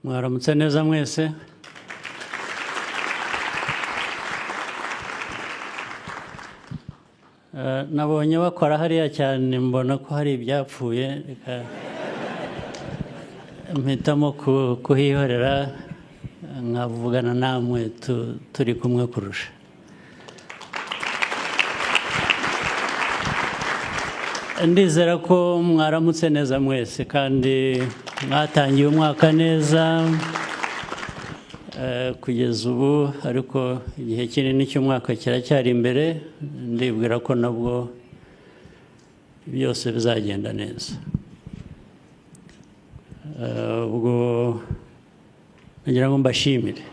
Mwaramutse neza mwese. Nabonye bakora hariya cyane mbona ko hari ibyapfuye mpitamo kuhihorera nkavugana namwe turi kumwe kurusha. Ndizera ko mwaramutse neza mwese kandi mwatangiye umwaka neza kugeza ubu, ariko igihe kinini cy'umwaka kiracyari imbere. Ndibwira ko nabwo byose bizagenda neza. Ubwo nagira ngo mbashimire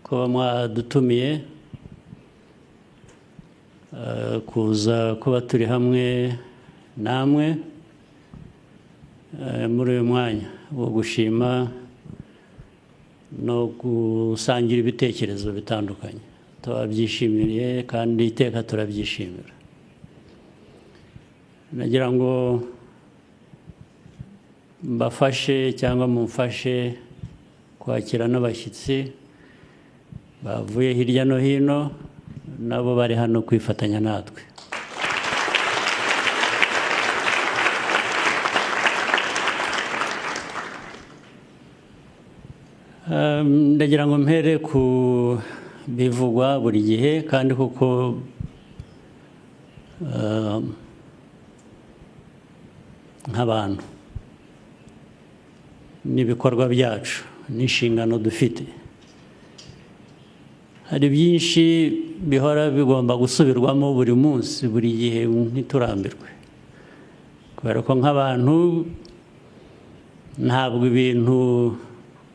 ko mwadutumiye kuza kuba turi hamwe namwe muri uyu mwanya wo gushima no gusangira ibitekerezo bitandukanye. Turabyishimiye kandi iteka turabyishimira. Nagira ngo mbafashe cyangwa mumfashe kwakira n'abashyitsi bavuye hirya no hino, nabo bari hano kwifatanya natwe. Ndagira ngo mpere ku bivugwa buri gihe, kandi kuko nk'abantu n'ibikorwa byacu n'inshingano dufite, hari byinshi bihora bigomba gusubirwamo buri munsi, buri gihe ntiturambirwe, kubera ko nk'abantu ntabwo ibintu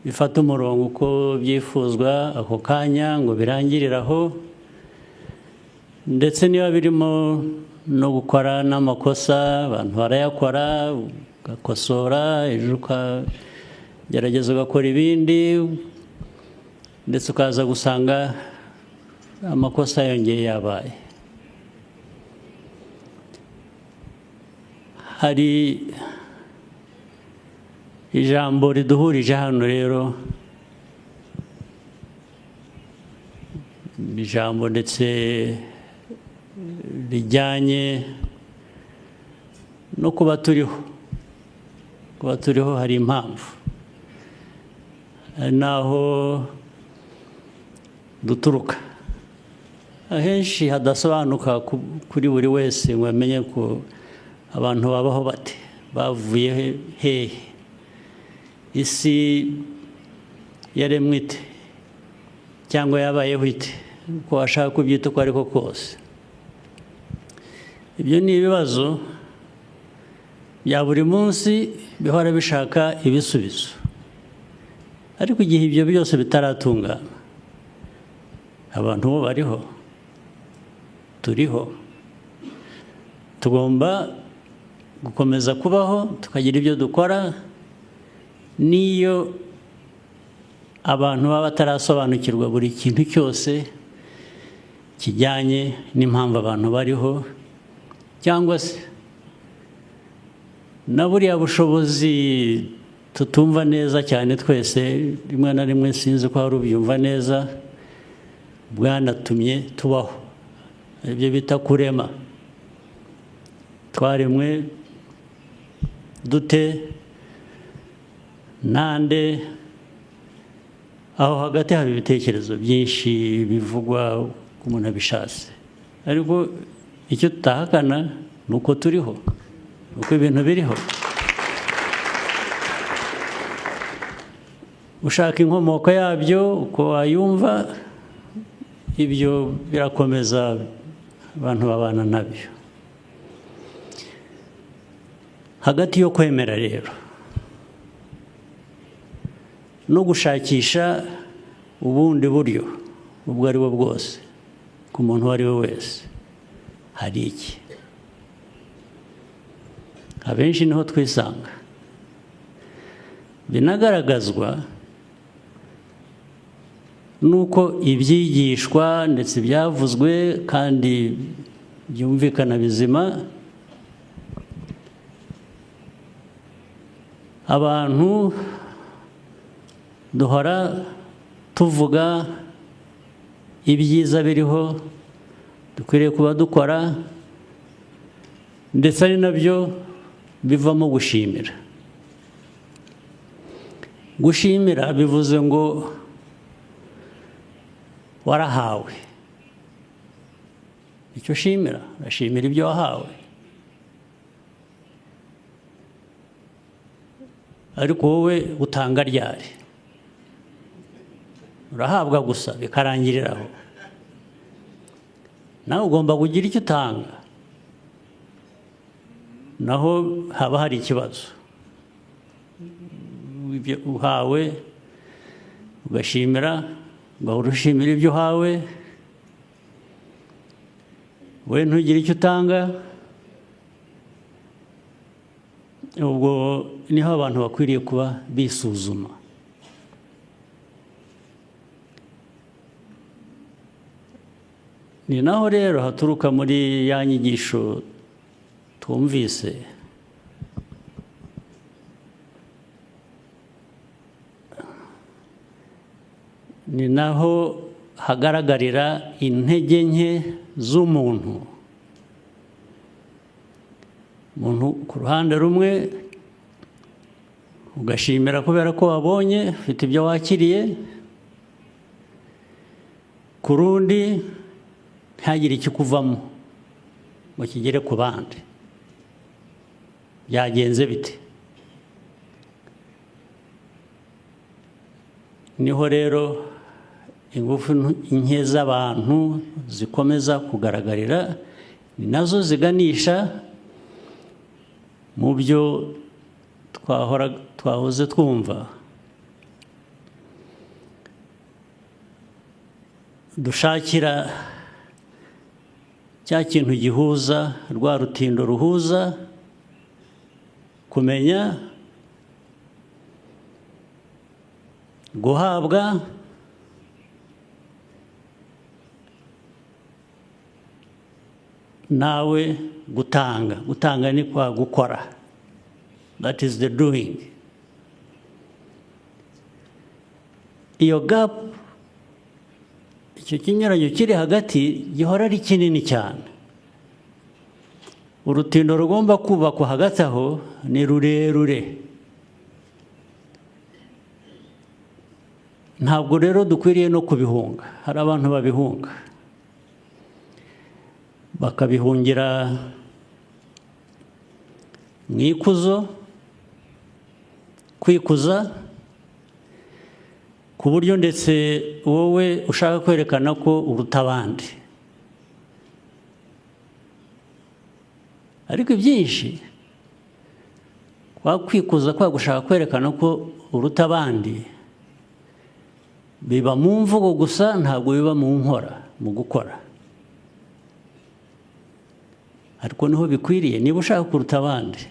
bifata umurongo uko byifuzwa ako kanya ngo birangirire aho, ndetse niba birimo no gukora n'amakosa abantu barayakora, ugakosora, ejo ukagerageza ugakora ibindi, ndetse ukaza gusanga amakosa yongeye yabaye. Hari ijambo riduhurije hano rero, ijambo ndetse rijyanye no kuba turiho. Kuba turiho hari impamvu, hari n'aho duturuka, ahenshi hadasobanuka kuri buri wese ngo amenye ko abantu babaho bate, bavuye hehe, isi yaremwe ite cyangwa yabayeho ite, uko washaka kubyita uko ariko kose. Ibyo ni ibibazo bya buri munsi bihora bishaka ibisubizo, ariko igihe ibyo byose bitaratungana, abantu bo bariho, turiho, tugomba gukomeza kubaho, tukagira ibyo dukora. Niyo abantu baba batarasobanukirwa buri kintu cyose kijyanye n'impamvu abantu bariho, cyangwa se na buriya bushobozi tutumva neza cyane twese, rimwe na rimwe sinzi ko hari ubyumva neza, bwanatumye tubaho, ibyo bita kurema. Twaremwe dute, nande? Aho hagati haba ibitekerezo byinshi bivugwa ku muntu abishatse, ariko icyo tutahakana ni uko turiho, uko ibintu biriho. Ushaka inkomoko yabyo uko wayumva, ibyo birakomeza, abantu babana nabyo. Hagati yo kwemera rero no gushakisha ubundi buryo ubwo ari bwo bwose ku muntu uwo ari we wese, hari iki? Abenshi niho twisanga, binagaragazwa nuko ibyigishwa ndetse byavuzwe kandi byumvikana bizima, abantu duhora tuvuga ibyiza biriho dukwiriye kuba dukora, ndetse ari nabyo bivamo gushimira. Gushimira bivuze ngo warahawe. Icyo ushimira, urashimira ibyo wahawe. Ariko wowe utanga ryari? Urahabwa gusa bikarangirira aho. Nawe ugomba kugira icyo utanga, naho haba hari ikibazo. Uhawe ugashimira, ugahora ushimira ibyo uhawe, we ntugire icyo utanga. Ubwo niho abantu bakwiriye kuba bisuzuma. Ni naho rero haturuka muri ya nyigisho twumvise, ni naho hagaragarira intege nke z'umuntu. Umuntu ku ruhande rumwe ugashimira kubera ko wabonye ufite ibyo wakiriye, ku rundi ntihagire ikikuvamo ngo kigere ku bandi. Byagenze bite? Niho rero ingufu nke z'abantu zikomeza kugaragarira, ni nazo ziganisha mu byo twahoze twumva. Dushakira cya kintu gihuza, rwa rutindo ruhuza, kumenya, guhabwa, nawe gutanga. Gutanga ni kwa gukora. That is the doing. Iyo gap, icyo kinyuranyo kiri hagati gihora ari kinini cyane. Urutindo rugomba kubakwa hagati aho ni rurerure. Ntabwo rero dukwiriye no kubihunga. Hari abantu babihunga, bakabihungira mu ikuzo, kwikuza, ku buryo ndetse wowe ushaka kwerekana ko uruta abandi. Ariko ibyinshi kwa kwikuza, kwa gushaka kwerekana ko uruta abandi, biba mu mvugo gusa, ntabwo biba mu nkora, mu gukora. Ariko niho bikwiriye. Niba ushaka kuruta abandi,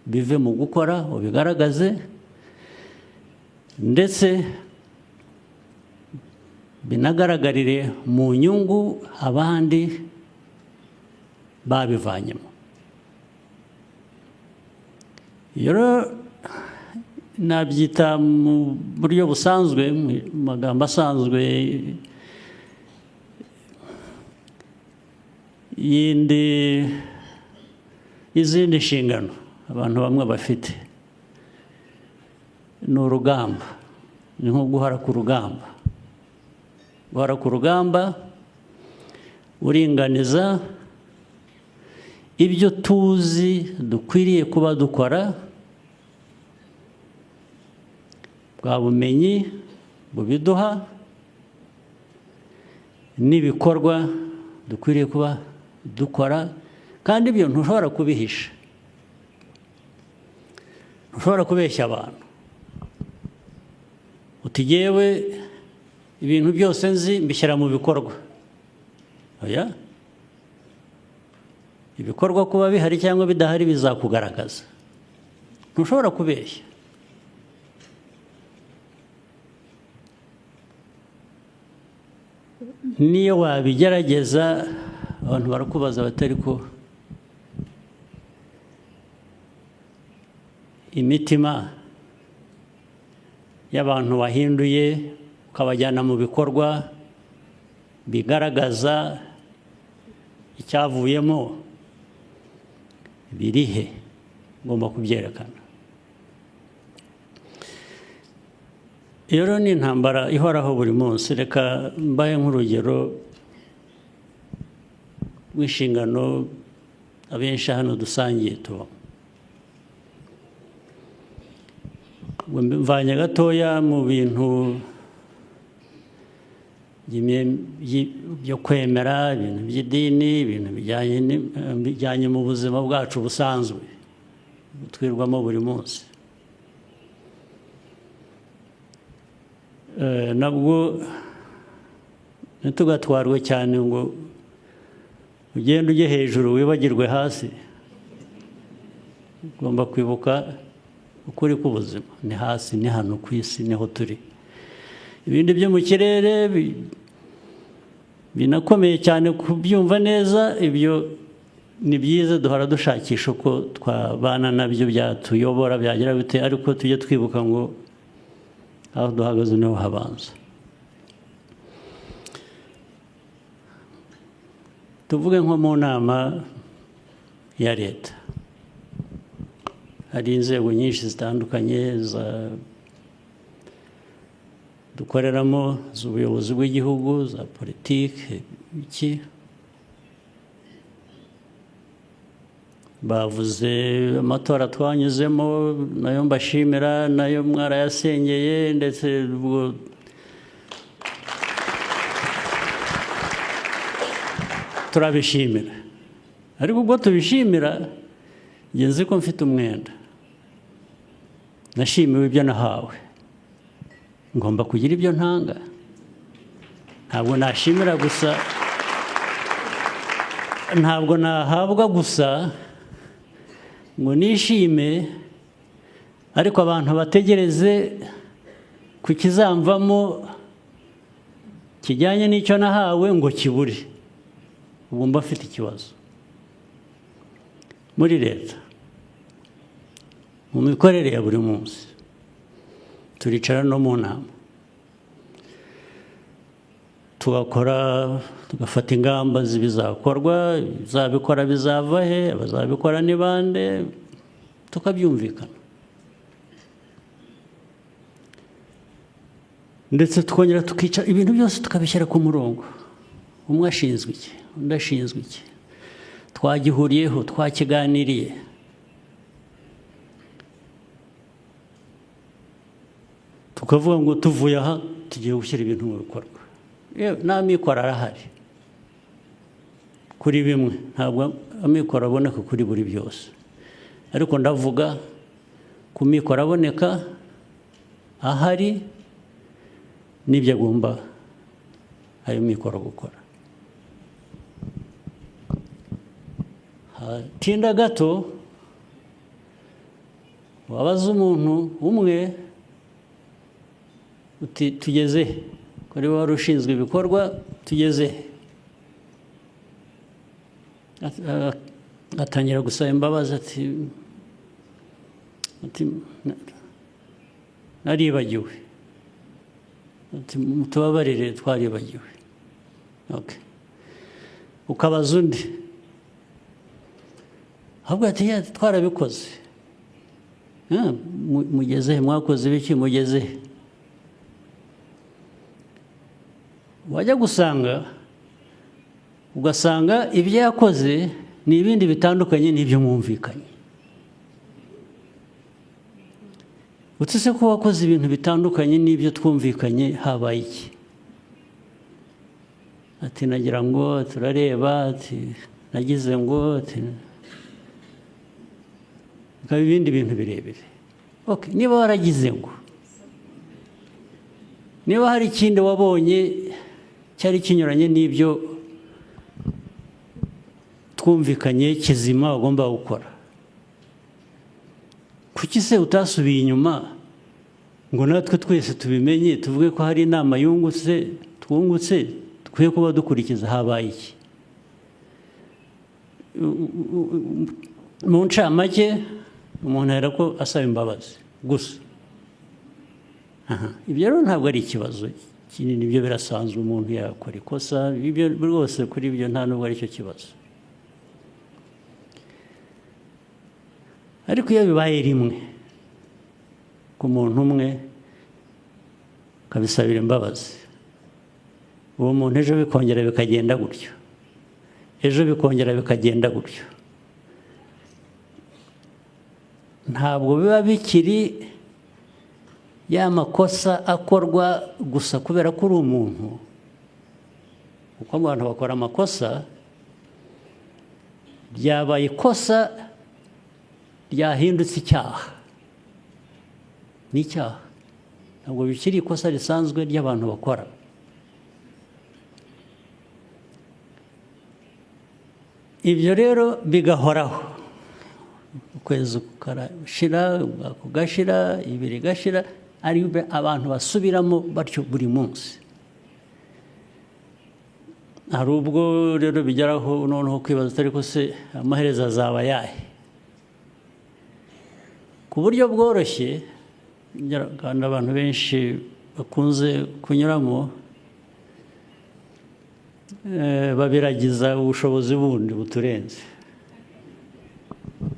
bive mu gukora, ubigaragaze, ndetse binagaragarire mu nyungu abandi babivanyemo. Iyo nabyita mu buryo busanzwe, mu magambo asanzwe izindi nshingano abantu bamwe bafite, ni urugamba. Ni nko guhara ku rugamba. Guhara ku rugamba uringaniza ibyo tuzi dukwiriye kuba dukora, bwa bumenyi bubiduha, n'ibikorwa dukwiriye kuba dukora. Kandi ibyo ntushobora kubihisha, ntushobora kubeshya abantu uti jyewe ibintu byose nzi mbishyira mu bikorwa. Oya, ibikorwa kuba bihari cyangwa bidahari bizakugaragaza. Ntushobora kubeshya. Niyo wabigerageza, abantu barakubaza batari ko imitima y'abantu wahinduye ukabajyana mu bikorwa bigaragaza icyavuyemo birihe, ngomba kubyerekana. Iyo rero ni intambara ihoraho buri munsi. Reka mbaye nk'urugero rw'inshingano abenshi hano dusangiye tubamo. Mvanye gatoya mu bintu byo kwemera, ibintu by'idini, ibintu bijyanye mu buzima bwacu busanzwe twirwamo buri munsi. Nabwo ntitugatwarwe cyane ngo ugende ujye hejuru wibagirwe hasi. Ugomba kwibuka ukuri k'ubuzima ni hasi, ni hano ku isi niho turi. Ibindi byo mu kirere binakomeye cyane kubyumva neza, ibyo ni byiza, duhora dushakisha uko twabana nabyo, byatuyobora, byagira bite, ariko tujye twibuka ngo aho duhagaze niho habanza. Tuvuge nko mu nama ya leta, hari inzego nyinshi zitandukanye dukoreramo, z'ubuyobozi bw'igihugu, za politiki, iki bavuze amatora twanyuzemo, nayo mbashimira, nayo mwarayasengeye, ndetse turabishimira. Ariko ubwo tubishimira, njye nzi ko mfite umwenda, nashimiwe ibyo nahawe, ngomba kugira ibyo ntanga. Ntabwo nashimira gusa, ntabwo nahabwa gusa ngo nishime, ariko abantu bategereze ku kizamvamo kijyanye n'icyo nahawe ngo kibure. Ubu mba afite ikibazo. Muri leta, mu mikorere ya buri munsi, turicara no mu nama tugakora, tugafata ingamba z'ibizakorwa, bizabikora bizava he, abazabikora ni bande, tukabyumvikana. Ndetse tukongera tukicara, ibintu byose tukabishyira ku murongo. Umwe ashinzwe iki, undi ashinzwe iki, twagihuriyeho, twakiganiriye. Tukavuga ngo tuvuye aha tugiye gushyira ibintu mu bikorwa. N'amikoro arahari kuri bimwe, ntabwo amikoro aboneka kuri buri byose, ariko ndavuga ku mikoro aboneka ahari n'ibyo agomba ayo mikoro gukora. Hatinda gato wabaza umuntu umwe uti tugeze kuri wari ushinzwe ibikorwa, tugeze, atangira gusaba imbabazi, ati naribagiwe, tubabarire twaribagiwe. Okay. Ukabaza undi, ahubwo ati twarabikoze. Mugeze, mwakoze ibiki, mugeze. Wajya gusanga, ugasanga ibyo yakoze ni ibindi bitandukanye n'ibyo mwumvikanye. Utse ko wakoze ibintu bitandukanye n'ibyo twumvikanye, habaye iki? Ati nagira ngo turareba, ati nagize ngo, ati bikaba ibindi bintu birebire. Okay, niba waragize ngo, niba hari ikindi wabonye cyari kinyuranye n'ibyo twumvikanye kizima wagomba gukora, kuki se utasubiye inyuma ngo natwe twese tubimenye, tuvuge ko hari inama twungutse dukwiye kuba dukurikiza? Habaye iki? Mu ncamake, umuntu ahera ko asaba imbabazi gusa, ibyo rero ntabwo ari ikibazo kinini, ibyo birasanzwe, umuntu yakora ikosa, ibyo rwose kuri ibyo nta nubwo ari cyo kibazo. Ariko iyo bibaye rimwe ku muntu umwe akabisabira imbabazi, uwo muntu ejo bikongera bikagenda gutyo, ejo bikongera bikagenda gutyo, ntabwo biba bikiri ya makosa akorwa gusa kubera ko uri umuntu, kuko abantu bakora amakosa, ryabaye ikosa ryahindutse icyaha, ni icyaha, ntabwo bikiri ikosa risanzwe ry'abantu bakora. Ibyo rero bigahoraho, ukwezi kugashira, kugashira, ibiri gashira, ari abantu basubiramo batyo buri munsi. Hari ubwo rero bigeraho noneho kwibaza ariko se amaherezo azaba ayahe, ku buryo bworoshye kandi abantu benshi bakunze kunyuramo, babiragiza ubushobozi bundi buturenze,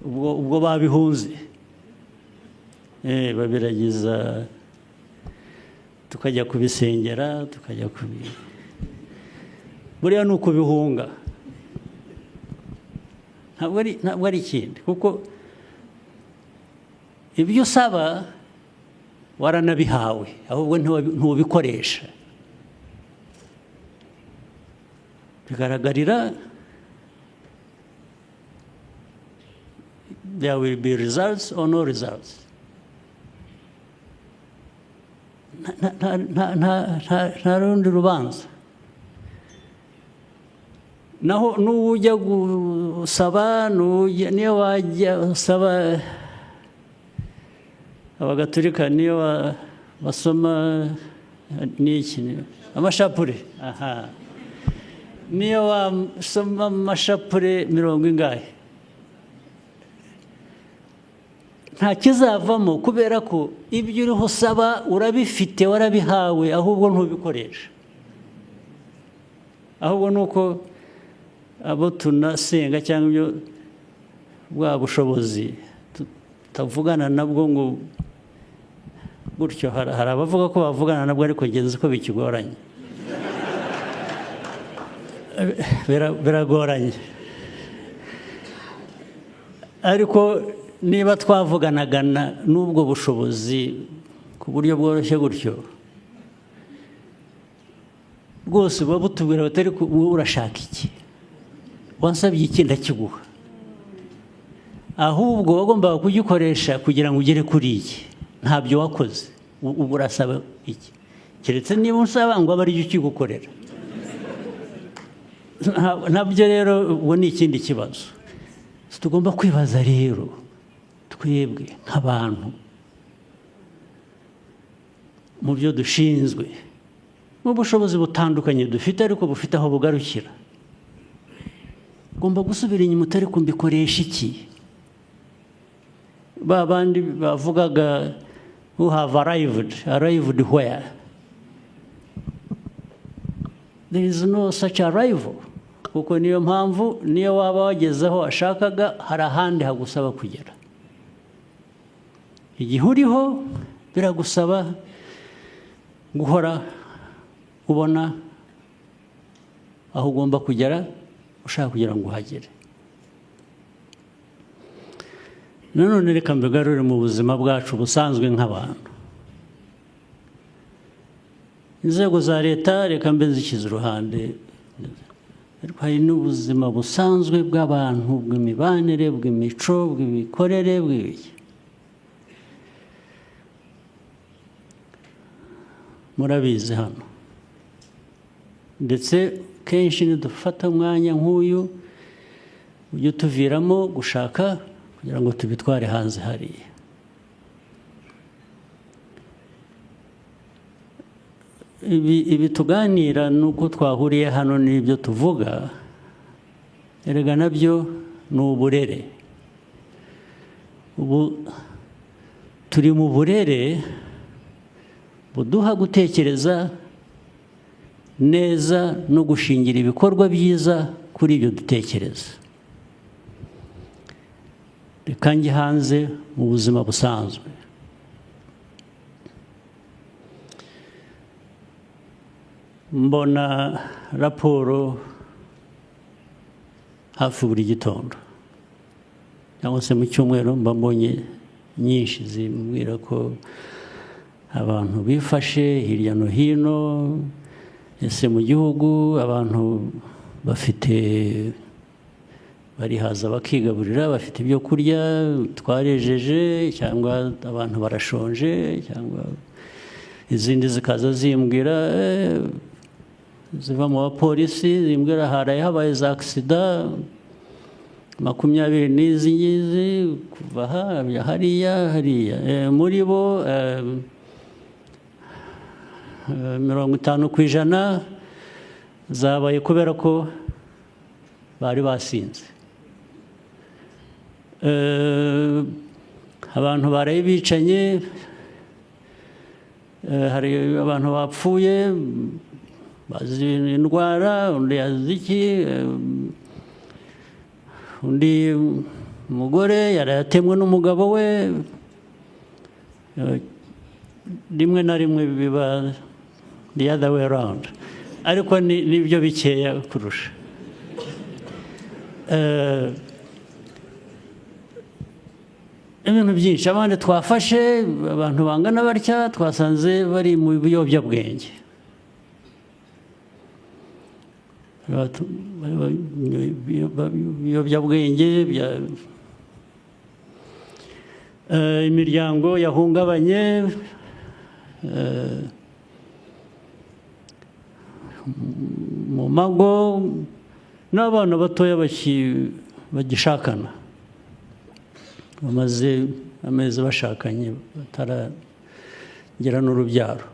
ubwo babihunze, babiragiza, tukajya kubisengera, tukajya buriya ni ukubihunga, ntabwo ari ikindi, kuko ibyo usaba waranabihawe, ahubwo ntubikoresha. Bigaragarira, there will be results or no results. Nta rundi rubanza. Naho n'ujya gusaba, niyo wajya usaba abagatolika, niyo basoma n'iki, amashapure, niyo wasoma amashapure 40, nta kizavamo, kubera ko ibyo uriho usaba urabifite, warabihawe, ahubwo ntubikoresha. Ahubwo ni uko abo tunasenga cyangwa ibyo bwa bushobozi tutavugana nabwo ngo gutyo. Hari abavuga ko bavugana nabwo, ariko ngenzi ko bikigoranye, biragoranye. Ariko niba twavuganaga n'ubwo bushobozi ku buryo bworoshye gutyo, rwose buba butubwira batari urashaka iki, wansabye iki ndakiguha, ahubwo wagombaga kugikoresha kugira ngo ugere kuri iki, ntabyo wakoze, ubu urasaba iki, keretse niba unsaba ngo abe ari cyo ukigukorera. Nabyo rero ubu ni ikindi kibazo tugomba kwibaza rero, twebwe nk'abantu mu byo dushinzwe, mu bushobozi butandukanye dufite, ariko bufite aho bugarukira, ugomba gusubira inyuma, utari kumbikoresha iki. Ba bandi bavugaga who have arrived where there is no such arrival, kuko niyo mpamvu niyo waba wageze aho ashakaga, hari ahandi hagusaba kugera. Igihe uriho biragusaba guhora ubona aho ugomba kugera, ushaka kugira ngo uhagere. Nanone reka mbigarure mu buzima bwacu busanzwe nk'abantu. Inzego za leta reka mbe nzishyize uruhande, ariko hari n'ubuzima busanzwe bw'abantu, bw'imibanire, bw'imico, bw'imikorere, bw'ibiki. Murabizi hano, ndetse kenshi nidufata umwanya nk'uyu ujye tuviramo gushaka kugira ngo tubitware hanze hariya. Ibi tuganira nuko twahuriye hano n'ibyo tuvuga, erega nabyo ni uburere. Ubu turi mu burere buduha gutekereza neza no gushingira ibikorwa byiza kuri ibyo dutekereza. Reka njye hanze mu buzima busanzwe. Mbona raporo hafi buri gitondo cyangwa se mu cyumweru mba mbonye nyinshi zimbwira ko abantu bifashe hirya no hino, ese mu gihugu abantu bafite barihaza bakigaburira, bafite ibyo kurya, twarejeje, cyangwa abantu barashonje, cyangwa izindi zikaza zimbwira ziva mu bapolisi zimbwira haraye habaye za agisida 20 n'izi ngizi kuva hariya muri bo 50% zabaye kubera ko bari basinze. Abantu baraye bicanye, hari abantu bapfuye bazi indwara, undi yazi iki, undi mugore yaratemwe n'umugabo we, rimwe na rimwe biba the other way around, ariko nibyo bikeya kurusha. Ibintu byinshi abandi twafashe, abantu bangana batya twasanze bari mu biyobyabwenge, imiryango yahungabanye, mu mago n'abana batoya bagishakana, bamaze amezi bashakanye bataragera n'urubyaro.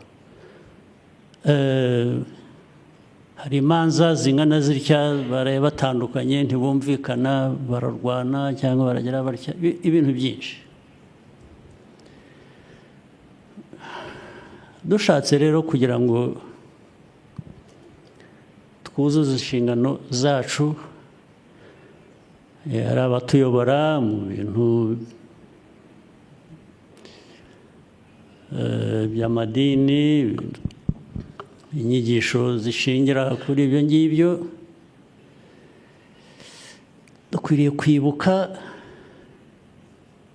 Hari imanza zingana zitya baraye batandukanye, ntibumvikana, bararwana cyangwa baragira batya, ibintu byinshi. Dushatse rero kugira ngo twuzuze inshingano zacu, hari abatuyobora mu bintu by'amadini, inyigisho zishingira kuri ibyo ngibyo, dukwiriye kwibuka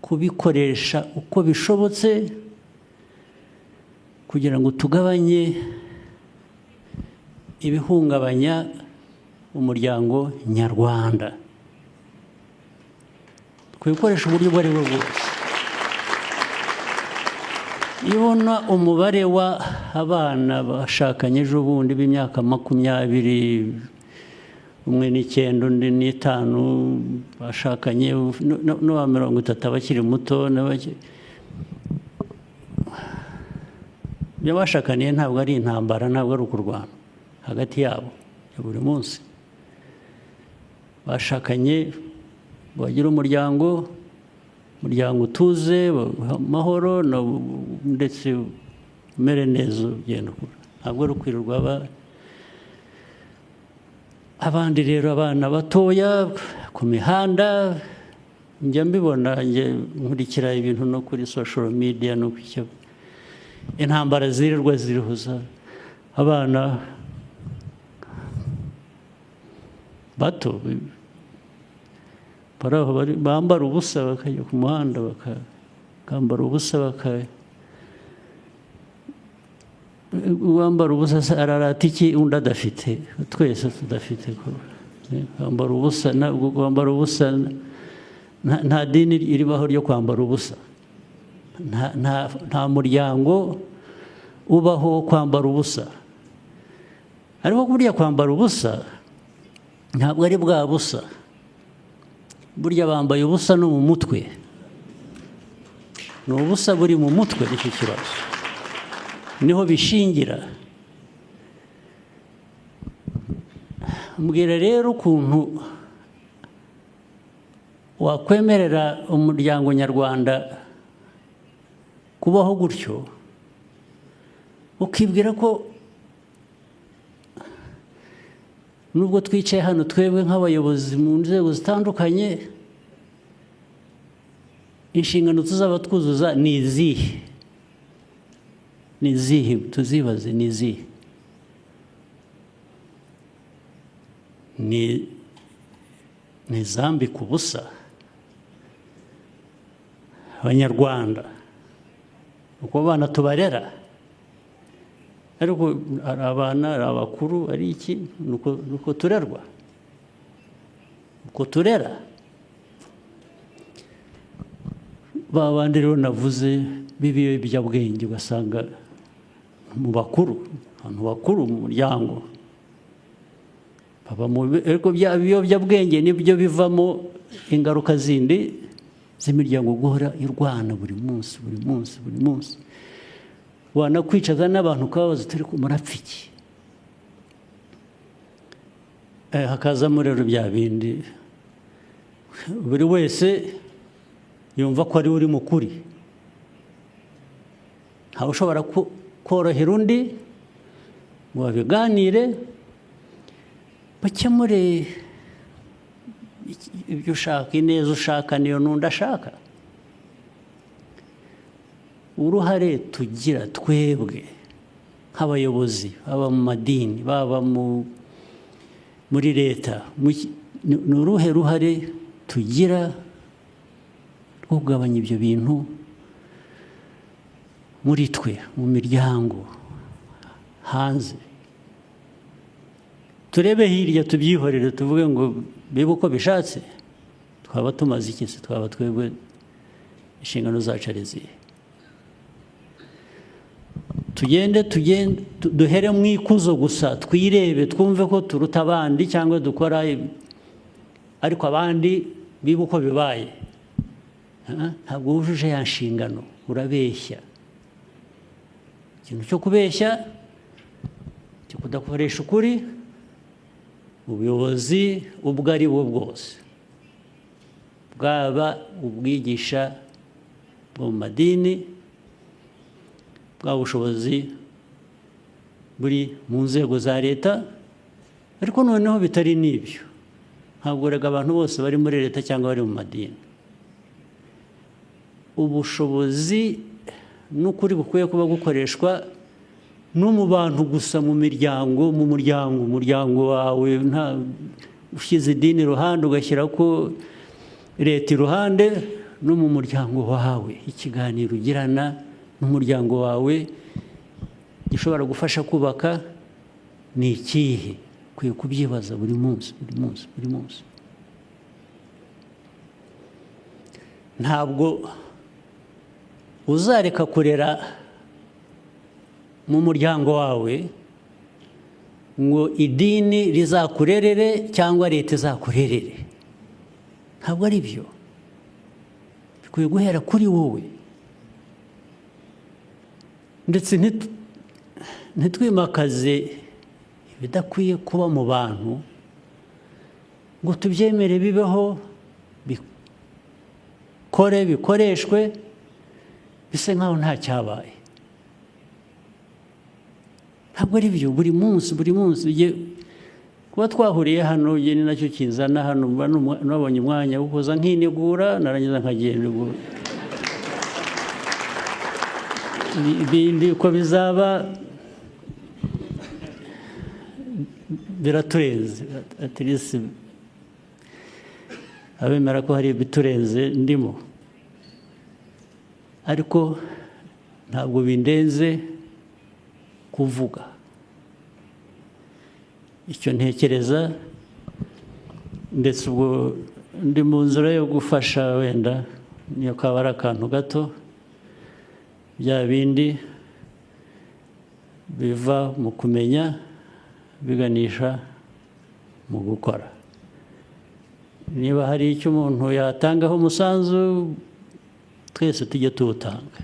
kubikoresha uko bishobotse kugira ngo tugabanye ibihungabanya umuryango nyarwanda. Kubikoresha uburyo ubwo ari bwo bwose. Iyo ubona umubare wa abana bashakanye ejo bundi b'imyaka 20, umwe n'9 undi n'5 bashakanye, n'uwa 30 abakiri muto, ibyo bashakaniye ntabwo ari intambara, ntabwo ari ukurwana hagati yabo ya buri munsi. Bashakanye bagira umuryango utuze, amahoro, ndetse umere neza, ugenda ukura. Ntabwo ari ukwirirwa abandi rero abana batoya ku mihanda. Njya mbibona, nkurikira ibintu no kuri social media, no ku intambara zirirwa zirihuza abana bato bambara ubusa bakajya ku muhanda, bakambara ubusa, uwambara ubusa ararata iki undi adafite, twese tudafite. Kwambara ubusa, kwambara ubusa, nta dini iribaho ryo kwambara ubusa. Nta muryango ubaho kwambara ubusa. Ariko burya kwambara ubusa ntabwo ari bwa busa. Burya bambaye ubusa no mu mutwe. Ni ubusa buri mu mutwe, nicyo kibazo. Niho bishingira. Mbwira rero ukuntu wakwemerera umuryango nyarwanda kubaho gutyo, ukibwira ko nubwo twicaye hano twebwe nk'abayobozi mu nzego zitandukanye, inshingano tuzaba twuzuza ni izihe? Ni izihe? Tuzibaze ni izihe? Ni izambika ubusa abanyarwanda uko abana tubarera, ariko ari abana, ari abakuru, ari iki, nuko turerwa, uko turera. Ba bandi rero navuze b'ibiyobyabwenge ugasanga mu bakuru, abantu bakuru mu muryango, ariko bya biyobyabwenge nibyo bivamo ingaruka zindi z'imiryango guhora irwana buri munsi buri munsi buri munsi. Wanakwicaza n'abantu ukababaza turi murapfa iki? Hakazamo rero bya bindi buri wese yumva ko ari uri mukuri, ntawe ushobora korohera undi ngo babiganire bakemure ibyo ushaka, ineza ushaka niyo n'undi ashaka. Uruhare tugira twebwe nk'abayobozi, baba mu madini, baba muri leta, ni uruhe ruhare tugira rwo kugabanya ibyo bintu muri twe, mu miryango, hanze? Turebe hirya tubyihorere, tuvuge ngo bibe uko bishatse, twaba tumaze iki se? Twaba twebwe inshingano zacu ari izihe? Tugende duhere mu ikuzo gusa, twirebe twumve ko turuta abandi cyangwa dukora, ariko abandi bibe uko bibaye. Ntabwo wujuje ya nshingano, urabeshya. Ikintu cyo kubeshya, cyo kudakoresha ukuri, ubuyobozi ubwo ari bwo bwose, bwaba ubwigisha bwo mu madini, bwa bushobozi buri mu nzego za leta, ariko noneho bitari n'ibyo. Ntabwo rega abantu bose bari muri leta cyangwa bari mu madini. Ubushobozi n'ukuri bukwiye kuba gukoreshwa no mu bantu gusa, mu miryango, umuryango wawe, nta ushyize idini iruhande ugashyira ko leta iruhande, no mu muryango wawe ikiganiro ugirana n'umuryango wawe gishobora gufasha kubaka ni ikihe? Ukwiye kubyibaza buri munsi buri munsi buri munsi. Ntabwo uzareka kurera mu muryango wawe ngo idini rizakurerere cyangwa leta izakurerere. Ntabwo ari byo. Bikwiye guhera kuri wowe, ndetse ntitwimakaze ibidakwiye kuba mu bantu ngo tubyemere bibeho, bikoreshwe, bise nkaho nta cyabaye. Ntabwo ari byo. Buri munsi kuba twahuriye hano ni nacyo kinzana hano, nabonye umwanya wo kuza nkinigura, narangiza nkagenda. Ibindi uko bizaba biraturenze, atirisi abemera ko hari ibiturenze ndimo, ariko ntabwo bindenze kuvuga icyo ntekereza, ndetse ubwo ndi mu nzira yo gufasha, wenda niyo kaba ari akantu gato, bya bindi biva mu kumenya biganisha mu gukora. Niba hari icyo umuntu yatangaho umusanzu, twese tujye tuwutanga.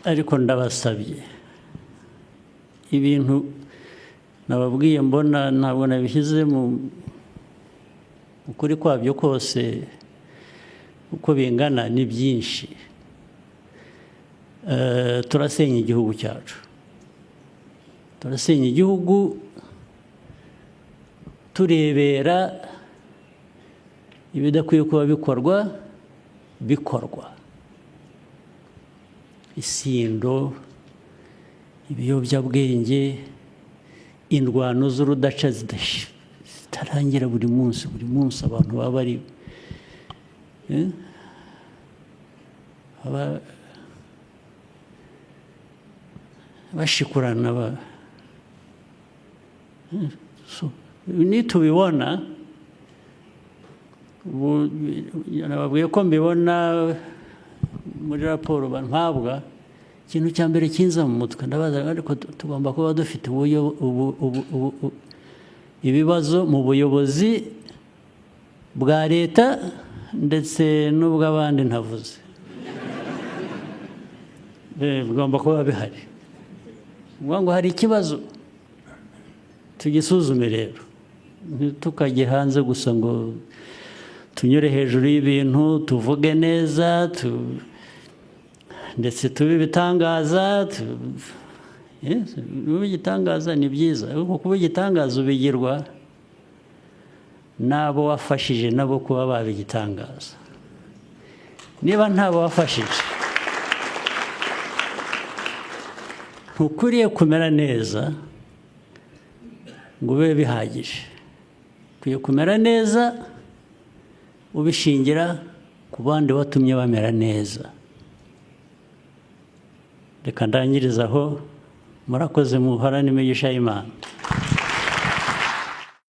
Ariko ndabasabye, ibintu nababwiye mbona ntabwo nabishyize mu ukuri kwabyo kose, uko bingana ni byinshi. turasenya igihugu cyacu, turasenya igihugu turebera ibidakwiye kuba bikorwa, isindo, ibiyobyabwenge, indwano z'urudaca zitarangira buri munsi abantu baba bari bashikurana. Nitubibona, nababwiye ko mbibona muri raporo mpabwa, ikintu cya mbere kinza mu mutwe ndabaza, ariko tugomba kuba dufite ibibazo mu buyobozi bwa leta ndetse n'ubw'abandi ntavuze, bigomba kuba bihari. Ngo hari ikibazo, tugisuzume rero, ntitukajye hanze gusa ngo tunyure hejuru y'ibintu, tuvuge neza, ndetse tube ibitangaza. Kuba igitangaza ni byiza, ariko kuba igitangaza ubigirwa n'abo wafashije nabo kuba baba igitangaza. Niba ntabo wafashije, ntukwiriye kumera neza ngo ube bihagije. Ukwiye kumera neza ubishingira ku bandi watumye bamera neza. Reka ndangiriza aho, murakoze, muhorane imigisha y'Imana.